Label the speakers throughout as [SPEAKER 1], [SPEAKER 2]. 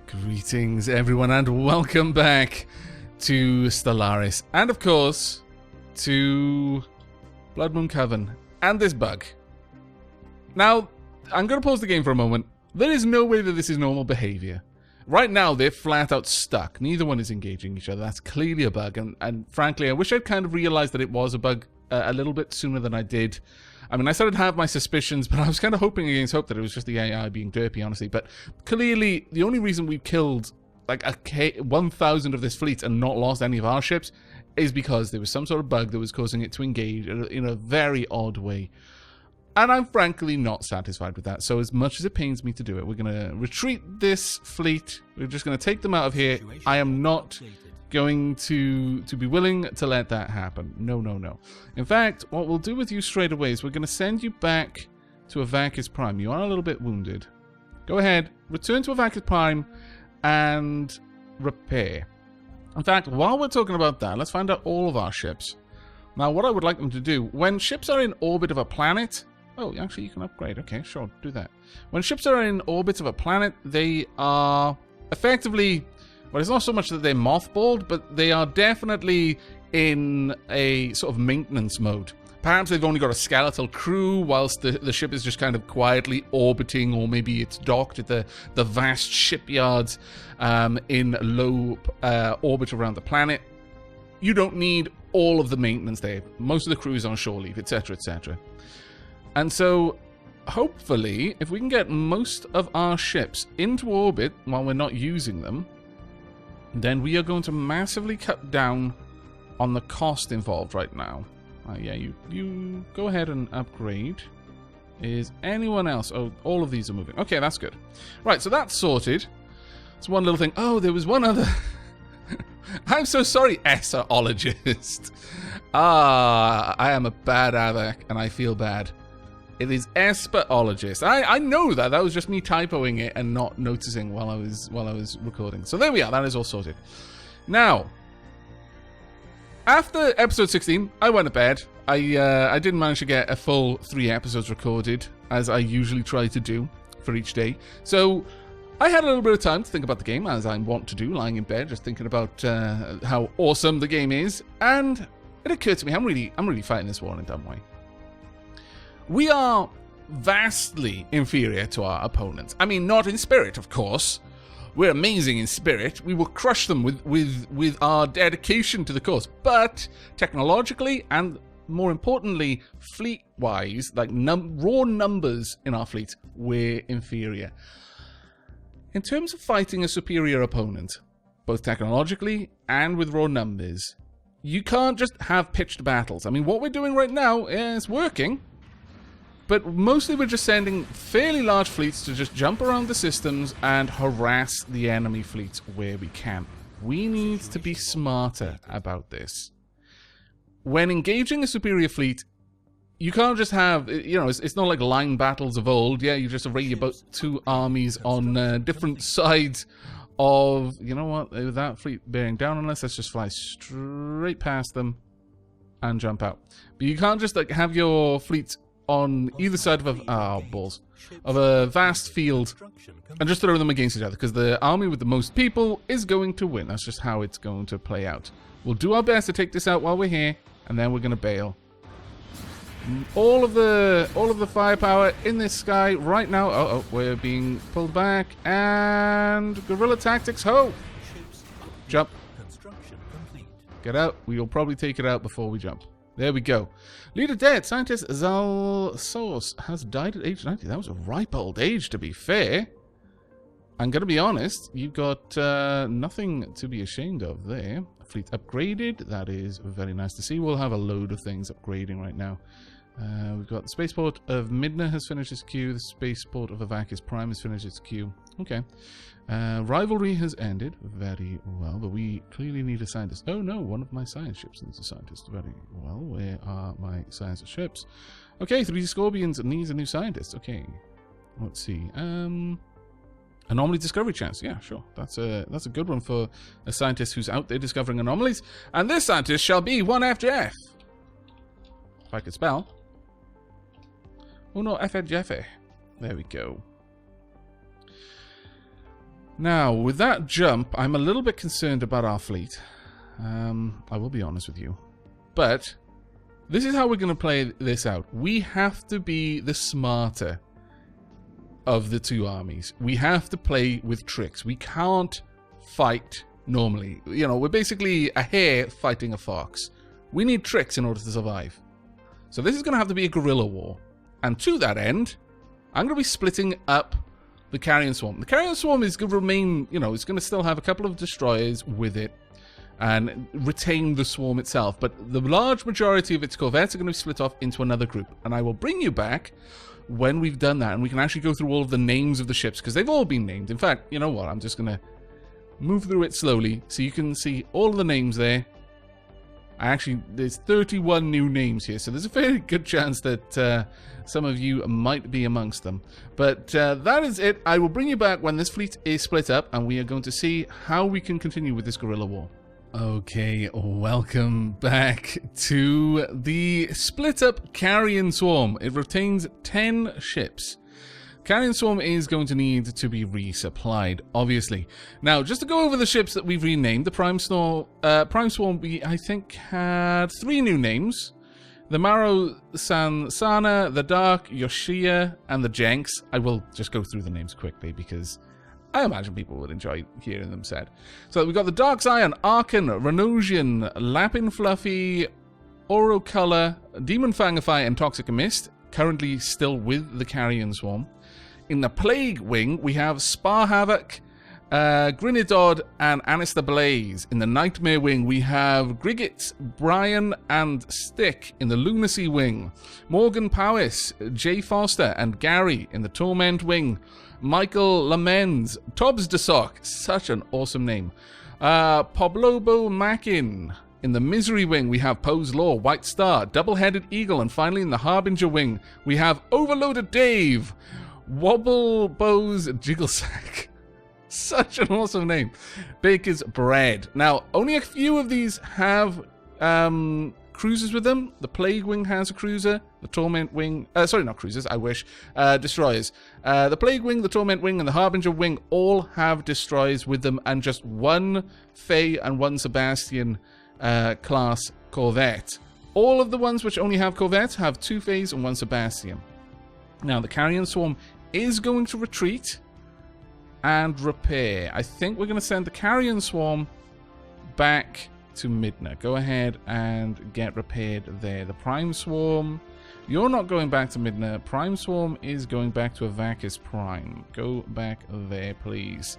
[SPEAKER 1] Greetings, everyone, and welcome back to Stellaris, and of course, to Blood Moon Coven, and this bug. Now, I'm going to pause the game for a moment. There is no way that this is normal behavior. Right now, they're flat out stuck. Neither one is engaging each other. That's clearly a bug, and frankly, I wish I'd kind of realized that it was a bug a little bit sooner than I did. I mean, I started to have my suspicions, but I was kind of hoping against hope that it was just the AI being derpy, honestly. But clearly, the only reason we've killed like 1,000 of this fleet and not lost any of our ships is because there was some sort of bug that was causing it to engage in a very odd way. And I'm frankly not satisfied with that. So as much as it pains me to do it, we're going to retreat this fleet. We're just going to take them out of here. I am not going to be willing to let that happen. No, no, no. In fact, what we'll do with you straight away is we're going to send you back to Aavak Prime. You are a little bit wounded. Go ahead, return to Aavak Prime and repair. In fact, while we're talking about that, let's find out all of our ships. Now, what I would like them to do, when ships are in orbit of a planet... Oh, actually, you can upgrade. Okay, sure, do that. When ships are in orbit of a planet, they are effectively... Well, it's not so much that they're mothballed, but they are definitely in a sort of maintenance mode. Perhaps they've only got a skeletal crew, whilst the ship is just kind of quietly orbiting, or maybe it's docked at the vast shipyards in low orbit around the planet. You don't need all of the maintenance there. Most of the crew is on shore leave, etc., etc. And so, hopefully, if we can get most of our ships into orbit while we're not using them, then we are going to massively cut down on the cost involved right now. Yeah, you go ahead and upgrade. Is anyone else? Oh, all of these are moving. Okay, that's good. Right, so that's sorted. It's one little thing. Oh, there was one other... I'm so sorry, Esserologist. I am a bad Aavak, and I feel bad. It is Esperologist. I know that. That was just me typoing it and not noticing while I was recording. So there we are. That is all sorted. Now, after episode 16, I went to bed. I didn't manage to get a full 3 episodes recorded, as I usually try to do for each day. So I had a little bit of time to think about the game, as I want to do, lying in bed, just thinking about how awesome the game is. And it occurred to me, I'm really fighting this war in a dumb way. We are vastly inferior to our opponents. I mean, not in spirit, of course. We're amazing in spirit. We will crush them with our dedication to the cause. But technologically and, more importantly, fleet-wise, like raw numbers in our fleet, we're inferior. In terms of fighting a superior opponent, both technologically and with raw numbers, you can't just have pitched battles. I mean, what we're doing right now is working. But mostly we're just sending fairly large fleets to just jump around the systems and harass the enemy fleets where we can. We need to be smarter about this. When engaging a superior fleet, you can't just have, you know, it's not like line battles of old. Yeah, you just array about 2 armies on different sides of, you know what, that fleet bearing down on us, let's just fly straight past them and jump out. But you can't just like have your fleets on either side of a vast field and just throw them against each other, because the army with the most people is going to win. That's just how it's going to play out. We'll do our best to take this out while we're here, and then we're going to bail. All of the firepower in this sky right now. Oh, we're being pulled back, and guerrilla tactics. Ho! Jump. Get out. We'll probably take it out before we jump. There we go. Leader dead. Scientist Zalsos has died at age 90. That was a ripe old age, to be fair. I'm going to be honest. You've got nothing to be ashamed of there. Fleet upgraded. That is very nice to see. We'll have a load of things upgrading right now. We've got the spaceport of Midna has finished its queue. The spaceport of Aavak Prime has finished its queue. Okay. Rivalry has ended. Very well, but we clearly need a scientist. Oh no, one of my science ships needs a scientist. Very well. Where are my science ships? Okay, 3 Scorpions needs a new scientist. Okay. Let's see. Anomaly discovery chance. Yeah, sure. That's a good one for a scientist who's out there discovering anomalies. And this scientist shall be one after F. If I could spell. Oh no, F Jeffy. There we go. Now, with that jump, I'm a little bit concerned about our fleet. I will be honest with you. But this is how we're going to play this out. We have to be the smarter of the two armies. We have to play with tricks. We can't fight normally. You know, we're basically a hare fighting a fox. We need tricks in order to survive. So this is going to have to be a guerrilla war. And to that end, I'm going to be splitting up the Carrion Swarm. The Carrion Swarm is going to remain, you know, it's going to still have a couple of destroyers with it and retain the swarm itself. But the large majority of its corvettes are going to be split off into another group. And I will bring you back when we've done that and we can actually go through all of the names of the ships because they've all been named. In fact, you know what? I'm just going to move through it slowly so you can see all of the names there. Actually, there's 31 new names here, so there's a very good chance that some of you might be amongst them. But that is it. I will bring you back when this fleet is split up, and we are going to see how we can continue with this guerrilla war. Okay, welcome back to the split up Carrion Swarm. It retains 10 ships. Carrion Swarm is going to need to be resupplied, obviously. Now, just to go over the ships that we've renamed, the Prime Swarm, we, I think, had 3 new names. The Maro Sansana, the Dark, Yoshia, and the Jenks. I will just go through the names quickly because I imagine people would enjoy hearing them said. So we've got the Dark Zion, Arkan, Renosian, Lapin Fluffy, Oro Color, Demon Fangify, and Toxic Mist, currently still with the Carrion Swarm. In the Plague Wing, we have Spar Havoc, Grinidod, and Anister Blaze. In the Nightmare Wing, we have Grigit, Brian, and Stick. In the Lunacy Wing, Morgan Powis, Jay Foster, and Gary. In the Torment Wing, Michael Lamens, Tobbs de Sock, such an awesome name, Poblobo Mackin. In the Misery Wing, we have Poe's Law, White Star, Double-Headed Eagle, and finally in the Harbinger Wing, we have Overloaded Dave, Wobble Bows Jigglesack. Such an awesome name. Baker's Bread. Now, only a few of these have cruisers with them. The Plague Wing has a cruiser. The Torment Wing... sorry, not cruisers, I wish. Destroyers. The Plague Wing, the Torment Wing, and the Harbinger Wing all have destroyers with them, and just one Faye and one Sebastian class corvette. All of the ones which only have corvettes have 2 Fays and 1 Sebastian. Now, the Carrion Swarm is going to retreat and repair. I think we're going to send the Carrion Swarm back to Midna. Go ahead and get repaired there. The Prime Swarm, you're not going back to Midna. Prime Swarm is going back to Avakis Prime. Go back there, please.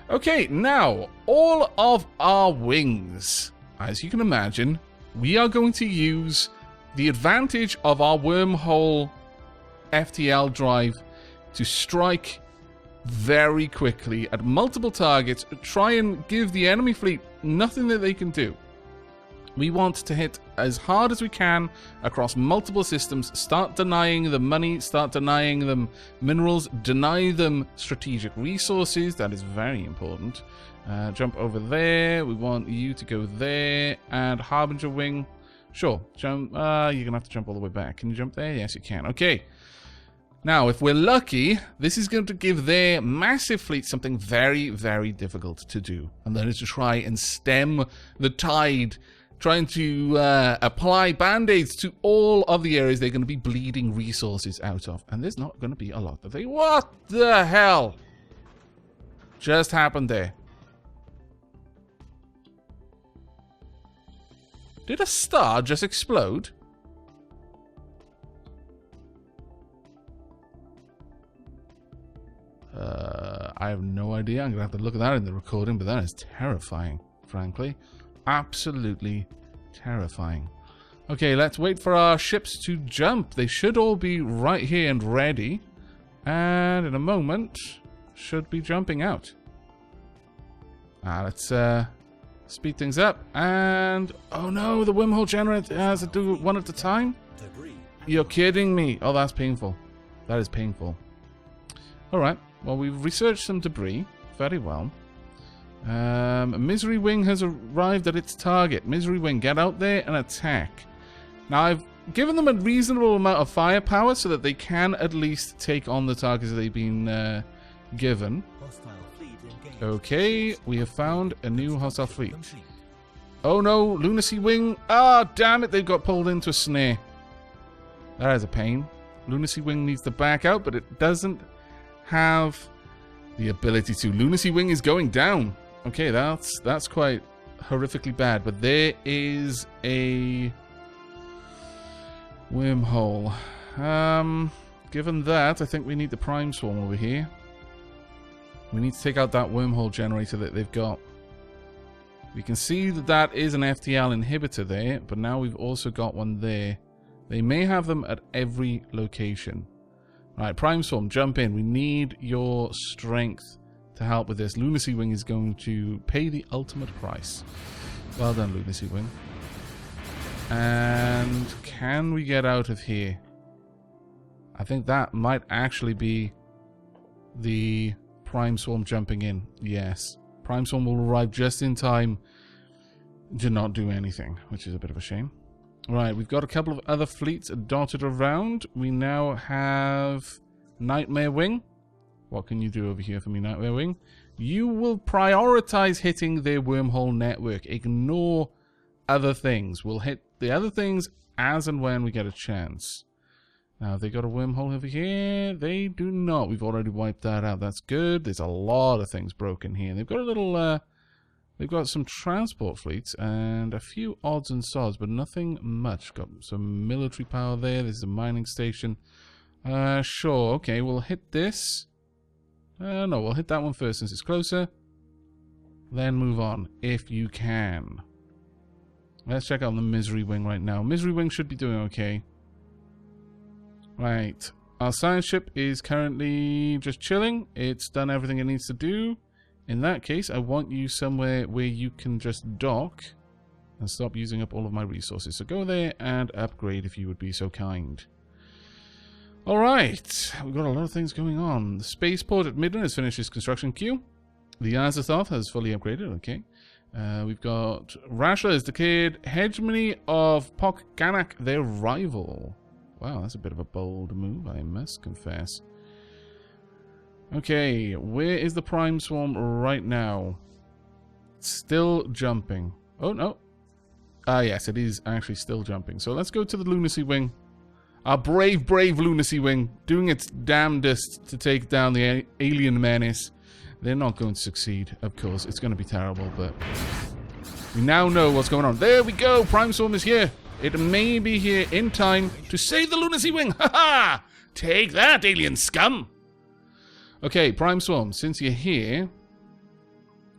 [SPEAKER 1] Okay, now, all of our wings, as you can imagine, we are going to use the advantage of our wormhole FTL drive to strike very quickly at multiple targets, try and give the enemy fleet nothing that they can do. We want to hit as hard as we can across multiple systems, start denying them money, start denying them minerals, deny them strategic resources. That is very important. Jump over there. We want you to go there. And Harbinger Wing. Sure. Jump. You're going to have to jump all the way back. Can you jump there? Yes, you can. Okay. Now, if we're lucky, this is going to give their massive fleet something very, very difficult to do. And that is to try and stem the tide, trying to apply band-aids to all of the areas they're going to be bleeding resources out of. And there's not going to be a lot that they... What the hell just happened there? Did a star just explode? I have no idea. I'm going to have to look at that in the recording, but that is terrifying, frankly. Absolutely terrifying. Okay, let's wait for our ships to jump. They should all be right here and ready. And in a moment, should be jumping out. Let's speed things up. And, oh no, the wormhole generator has to do one at a time? You're kidding me. Oh, that's painful. That is painful. Alright, well, we've researched some debris. Very well. Misery Wing has arrived at its target. Misery Wing, get out there and attack. Now, I've given them a reasonable amount of firepower so that they can at least take on the targets they've been given. Okay, we have found a new hostile fleet. Oh no, Lunacy Wing. Ah, damn it, they've got pulled into a snare. That is a pain. Lunacy Wing needs to back out, but it doesn't have the ability to. Lunacy Wing is going down. Okay, that's quite horrifically bad, but there is a wormhole. Given that, I think we need the Prime Swarm over here. We need to take out that wormhole generator that they've got. We can see that that is an FTL inhibitor there, but now we've also got one there. They may have them at every location. Right, Prime Swarm, jump in. We need your strength to help with this. Lunacy Wing is going to pay the ultimate price. Well done, Lunacy Wing. And can we get out of here? I think that might actually be the Prime Swarm jumping in. Yes. Prime Swarm will arrive just in time to not do anything, which is a bit of a shame. Right, we've got a couple of other fleets dotted around. We now have Nightmare Wing. What can you do over here for me, Nightmare Wing? You will prioritize hitting their wormhole network. Ignore other things. We'll hit the other things as and when we get a chance. Now, have they got a wormhole over here? They do not. We've already wiped that out. That's good. There's a lot of things broken here. They've got a little, they've got some transport fleets and a few odds and sods, but nothing much. Got some military power there. There's a mining station. Sure. Okay, we'll hit this. No, we'll hit that one first since it's closer. Then move on, if you can. Let's check out the Misery Wing right now. Misery Wing should be doing okay. Right, our science ship is currently just chilling. It's done everything it needs to do. In that case, I want you somewhere where you can just dock and stop using up all of my resources. So go there and upgrade if you would be so kind. Alright, we've got a lot of things going on. The spaceport at Midland has finished its construction queue. The Azathoth has fully upgraded, okay. We've got Rasha has declared hegemony of Pok Ganak, their rival. Wow, that's a bit of a bold move, I must confess. Okay, where is the Prime Swarm right now? Still jumping. Oh, no. Ah, yes, it is actually still jumping. So let's go to the Lunacy Wing. Our brave, brave Lunacy Wing, doing its damnedest to take down the alien menace. They're not going to succeed, of course. It's going to be terrible, but we now know what's going on. There we go! Prime Swarm is here. It may be here in time to save the Lunacy Wing. Ha ha! Take that, alien scum! Okay, Prime Swarm, since you're here,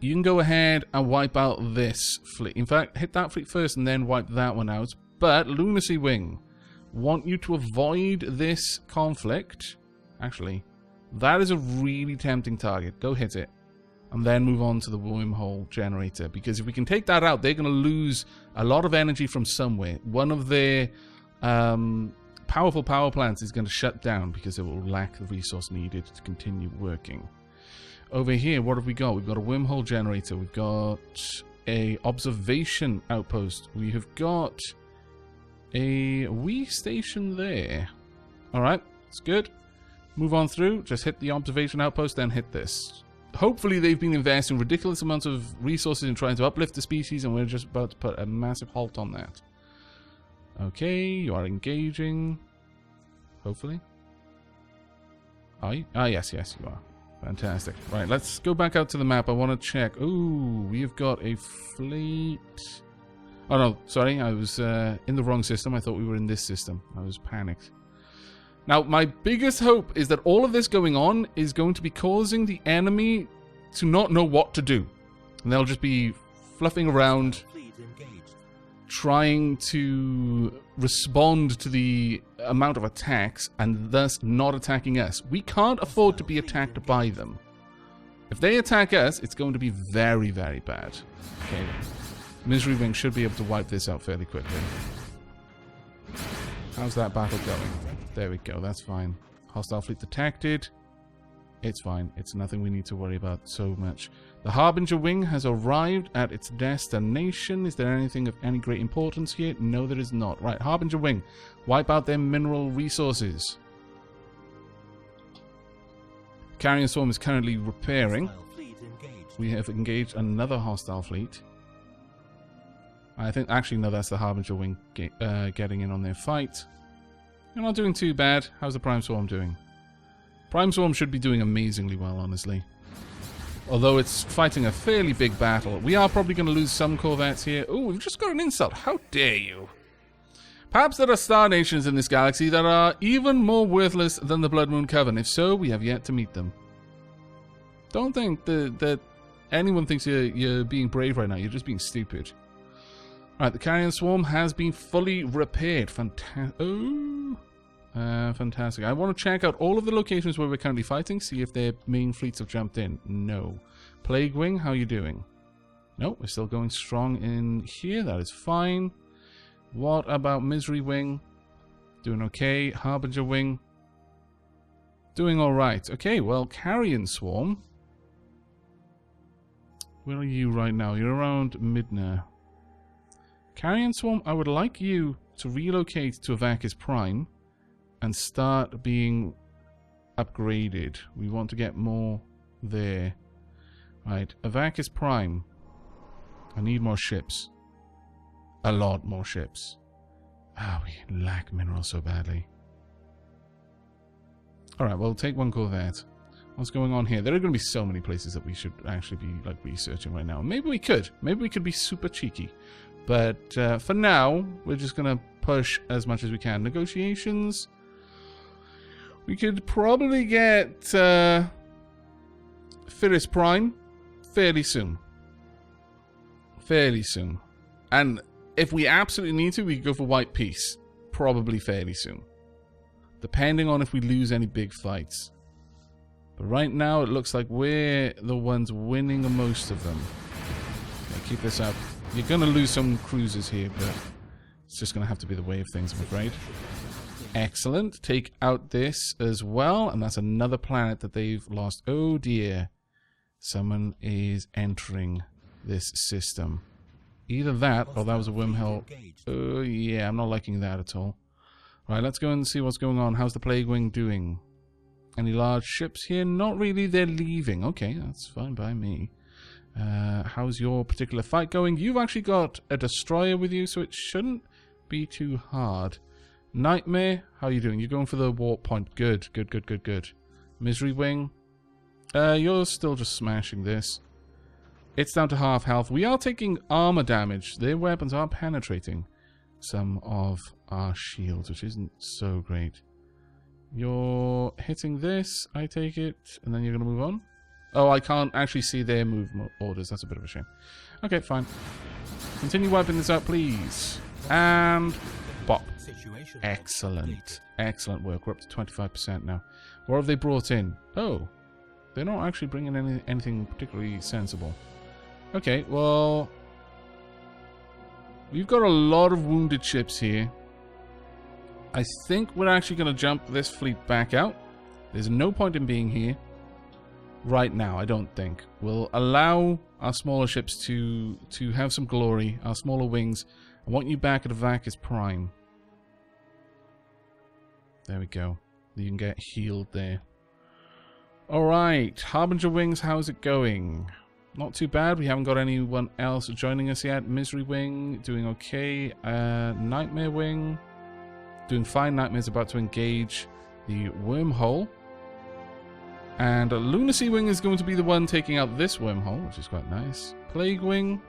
[SPEAKER 1] you can go ahead and wipe out this fleet. In fact, hit that fleet first and then wipe that one out. But Lunacy Wing, want you to avoid this conflict. Actually, that is a really tempting target. Go hit it. And then move on to the wormhole generator. Because if we can take that out, they're going to lose a lot of energy from somewhere. One of their powerful power plants is going to shut down because it will lack the resource needed to continue working. Over here, what have we got? We've got a wormhole generator. We've got a observation outpost. We have got a wee station there. Alright, it's good. Move on through. Just hit the observation outpost, then hit this. Hopefully they've been investing ridiculous amounts of resources in trying to uplift the species, and we're just about to put a massive halt on that. Okay, you are engaging. Hopefully. Are you? Ah, yes, yes, you are. Fantastic. Right, let's go back out to the map. I want to check. Ooh, we've got a fleet. Oh, no, sorry. I was in the wrong system. I thought we were in this system. I was panicked. Now, my biggest hope is that all of this going on is going to be causing the enemy to not know what to do. And they'll just be fluffing around, trying to respond to the amount of attacks, and thus not attacking us. We can't afford to be attacked by them. If they attack us, it's going to be very, very bad. Okay. Misery Wing should be able to wipe this out fairly quickly. How's that battle going? There we go, that's fine. Hostile fleet detected. It's fine. It's nothing we need to worry about so much. The Harbinger Wing has arrived at its destination. Is there anything of any great importance here? No, there is not. Right, Harbinger Wing. Wipe out their mineral resources. Carrier Swarm is currently repairing. we have engaged another hostile fleet. I think, actually, no, that's the Harbinger wing getting in on their fight. You're not doing too bad. How's the Prime Swarm doing? Prime Swarm should be doing amazingly well, honestly. Although it's fighting a fairly big battle. We are probably going to lose some corvettes here. Oh, we've just got an insult. How dare you? Perhaps there are star nations in this galaxy that are even more worthless than the Blood Moon Coven. If so, we have yet to meet them. Don't think that anyone thinks you're being brave right now. You're just being stupid. Alright, the Carrion Swarm has been fully repaired. Fantastic. I want to check out all of the locations where we're currently fighting, see if their main fleets have jumped in. No. Plague Wing, how are you doing? No, we're still going strong in here. That is fine. What about Misery Wing? Doing okay. Harbinger Wing? Doing alright. Okay, well, Carrion Swarm. Where are you right now? You're around Midna. Carrion Swarm, I would like you to relocate to Aavak Prime and start being upgraded. We want to get more there. Right, Aavak Prime. I need more ships. A lot more ships. Ah, we lack minerals so badly. Alright, well, take one corvette. What's going on here? There are going to be so many places that we should actually be like researching right now. Maybe we could. Maybe we could be super cheeky. But for now, we're just going to push as much as we can. Negotiations. We could probably get Firis Prime fairly soon. Fairly soon. And if we absolutely need to, we could go for White Peace. Probably fairly soon. Depending on if we lose any big fights. But right now, it looks like we're the ones winning the most of them. Okay, keep this up. You're going to lose some cruisers here, but it's just going to have to be the way of things, I'm afraid. Excellent. Take out this as well, and that's another planet that they've lost. Oh dear. Someone is entering this system. Either that, or that was a wormhole. Oh yeah, I'm not liking that at all. Right, let's go and see what's going on. How's the Plague Wing doing? Any large ships here? Not really, they're leaving. Okay, that's fine by me. How's your particular fight going? You've actually got a destroyer with you, so it shouldn't be too hard. Nightmare, how are you doing? You're going for the warp point. Good, good, good, good, good. Misery Wing, you're still just smashing this. It's down to half health. We are taking armor damage. Their weapons are penetrating some of our shields, which isn't so great. You're hitting this, I take it, and then you're going to move on? Oh, I can't actually see their move orders. That's a bit of a shame. Okay, fine. Continue wiping this out, please. And bop. Excellent. Excellent work. We're up to 25% now. What have they brought in? Oh, they're not actually bringing anything particularly sensible. Okay, well, we've got a lot of wounded ships here. I think we're actually going to jump this fleet back out. There's no point in being here right now, I don't think. We'll allow our smaller ships to have some glory, our smaller wings. I want you back at Aavak Prime. There we go. You can get healed there. Alright, Harbinger Wings, how's it going? Not too bad. We haven't got anyone else joining us yet. Misery Wing, doing okay. Nightmare Wing, doing fine. Nightmare's about to engage the wormhole. And Lunacy Wing is going to be the one taking out this wormhole, which is quite nice. Plague Wing.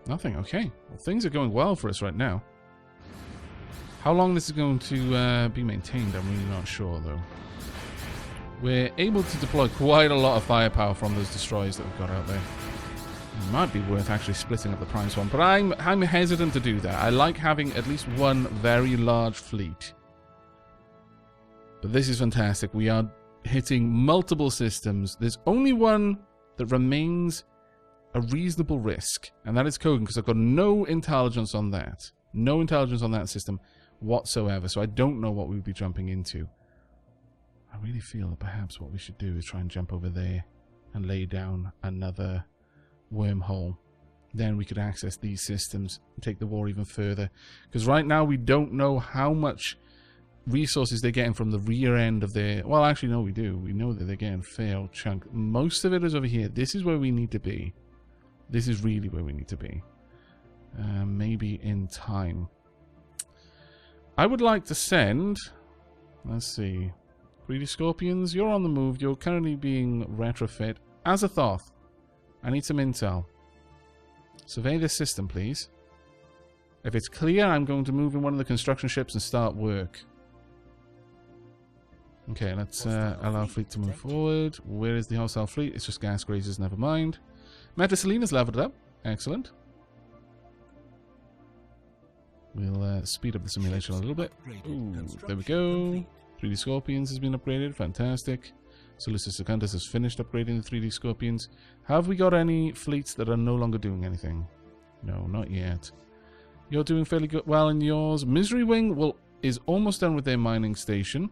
[SPEAKER 1] Nothing. Okay. Well, things are going well for us right now. How long this is going to be maintained, I'm really not sure, though. We're able to deploy quite a lot of firepower from those destroyers that we've got out there. It might be worth actually splitting up the Prime Swarm, but I'm hesitant to do that. I like having at least one very large fleet. But this is fantastic. We are hitting multiple systems. There's only one that remains a reasonable risk, and that is Kogan, because I've got no intelligence on that. No intelligence on that system whatsoever, so I don't know what we would be jumping into. I really feel that perhaps what we should do is try and jump over there and lay down another wormhole. Then we could access these systems and take the war even further. Because right now we don't know how much resources they're getting from the rear end of their... Well, actually, no, we do. We know that they're getting a fair old chunk. Most of it is over here. This is where we need to be. This is really where we need to be. Maybe in time. I would like to send... Let's see. Greedy Scorpions, you're on the move. You're currently being retrofit. Azathoth, I need some intel. Survey this system, please. If it's clear, I'm going to move in one of the construction ships and start work. Okay, let's allow fleet to move forward. Where is the hostile fleet? It's just gas grazers, never mind. Metaselina's leveled up. Excellent. We'll speed up the simulation a little bit. Ooh, there we go. 3D Scorpions has been upgraded. Fantastic. Solus Secundus has finished upgrading the 3D Scorpions. Have we got any fleets that are no longer doing anything? No, not yet. You're doing fairly good. Well, in yours, Misery Wing is almost done with their mining station.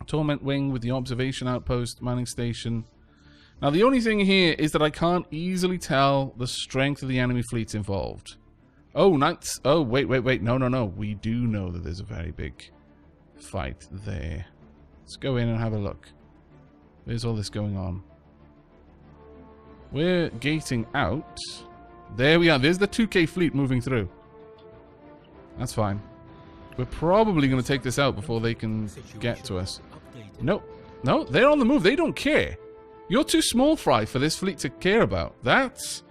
[SPEAKER 1] Torment Wing with the observation outpost mining station. Now, the only thing here is that I can't easily tell the strength of the enemy fleets involved. Oh, Knights. Oh, wait. No. We do know that there's a very big fight there. Let's go in and have a look. Where's all this going on? We're gating out. There we are. There's the 2K fleet moving through. That's fine. We're probably going to take this out before they can get to us. Nope. No, they're on the move. They don't care. You're too small fry for this fleet to care about. That's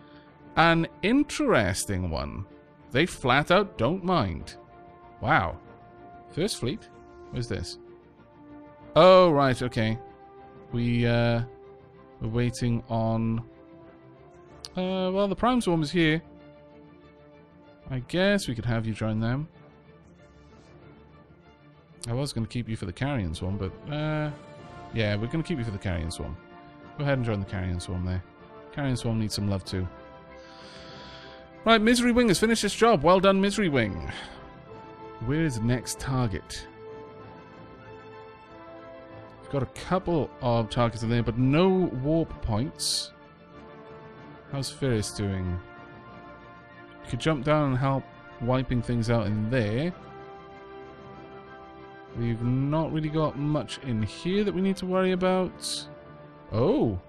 [SPEAKER 1] an interesting one. They flat out don't mind. Wow. First fleet? Where's this? Oh, right, okay. We're waiting on... well, the Prime Swarm is here. I guess we could have you join them. I was going to keep you for the Carrion Swarm, but... yeah, we're going to keep you for the Carrion Swarm. Go ahead and join the Carrion Swarm there. Carrion Swarm needs some love too. Right, Misery Wing has finished its job. Well done, Misery Wing. Where is the next target? We've got a couple of targets in there, but no warp points. How's Ferris doing? You could jump down and help wiping things out in there. We've not really got much in here that we need to worry about. Oh.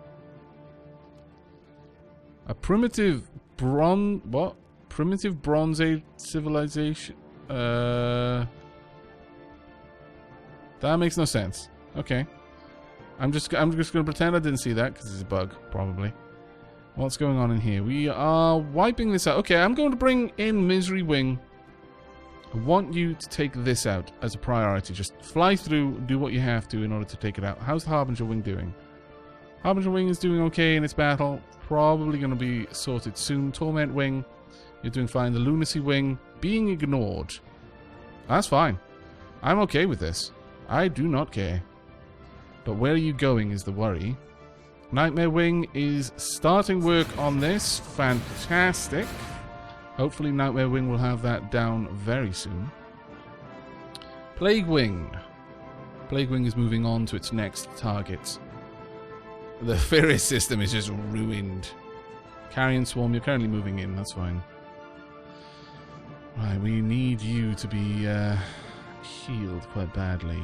[SPEAKER 1] A primitive what? Primitive Bronze Age civilization. That makes no sense. Okay. I'm just gonna pretend I didn't see that because it's a bug, probably. What's going on in here? We are wiping this out. Okay, I'm going to bring in Misery Wing. I want you to take this out as a priority. Just fly through, do what you have to in order to take it out. How's the Harbinger Wing doing? Harbinger Wing is doing okay in its battle. Probably going to be sorted soon. Torment Wing, you're doing fine. The Lunacy Wing, being ignored. That's fine. I'm okay with this. I do not care. But where are you going is the worry. Nightmare Wing is starting work on this. Fantastic. Hopefully Nightmare Wing will have that down very soon. Plague Wing. Plague Wing is moving on to its next target. The Ferris system is just ruined. Carrion Swarm, you're currently moving in. That's fine. Right, we need you to be healed quite badly.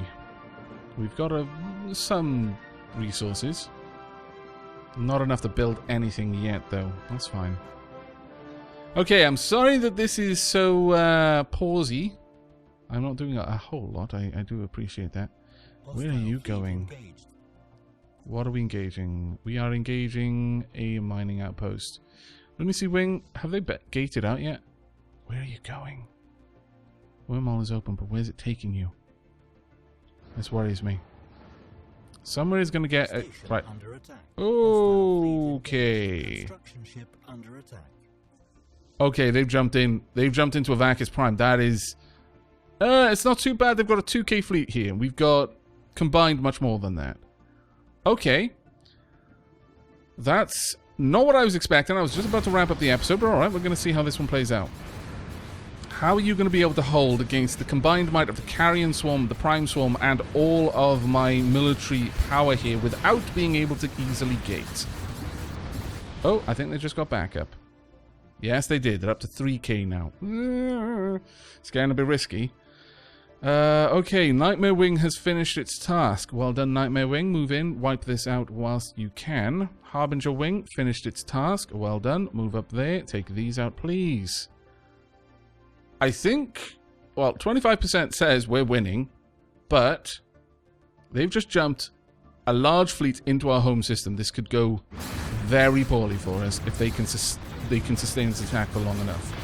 [SPEAKER 1] We've got some resources. Not enough to build anything yet, though. That's fine. Okay, I'm sorry that this is so pausey. I'm not doing a whole lot. I do appreciate that. Where are you going? What are we engaging? We are engaging a mining outpost. Lunacy Wing, have they gated out yet? Where are you going? Wormhole is open, but where's it taking you? This worries me. Somewhere is going to get... right. Okay. Okay, they've jumped in. They've jumped into Aavak Prime. That is... it's not too bad. They've got a 2K fleet here. We've got combined much more than that. Okay. That's not what I was expecting. I was just about to wrap up the episode, but alright, we're going to see how this one plays out. How are you going to be able to hold against the combined might of the Carrion Swarm, the Prime Swarm, and all of my military power here without being able to easily gate? Oh, I think they just got backup. Yes, they did. They're up to 3K now. It's getting a bit risky. Okay, Nightmare Wing has finished its task. Well done, Nightmare Wing. Move in, wipe this out whilst you can. Harbinger Wing finished its task. Well done. Move up there. Take these out, please. I think, well, 25% says we're winning, but they've just jumped a large fleet into our home system. This could go very poorly for us if they can sustain this attack for long enough.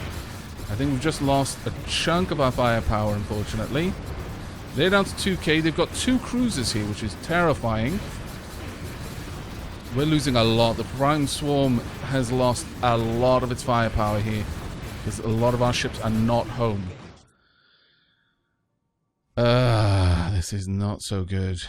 [SPEAKER 1] I think we've just lost a chunk of our firepower, unfortunately. They're down to 2k. They've got 2 cruisers here, which is terrifying. We're losing a lot. The Prime Swarm has lost a lot of its firepower here, because a lot of our ships are not home. This is not so good.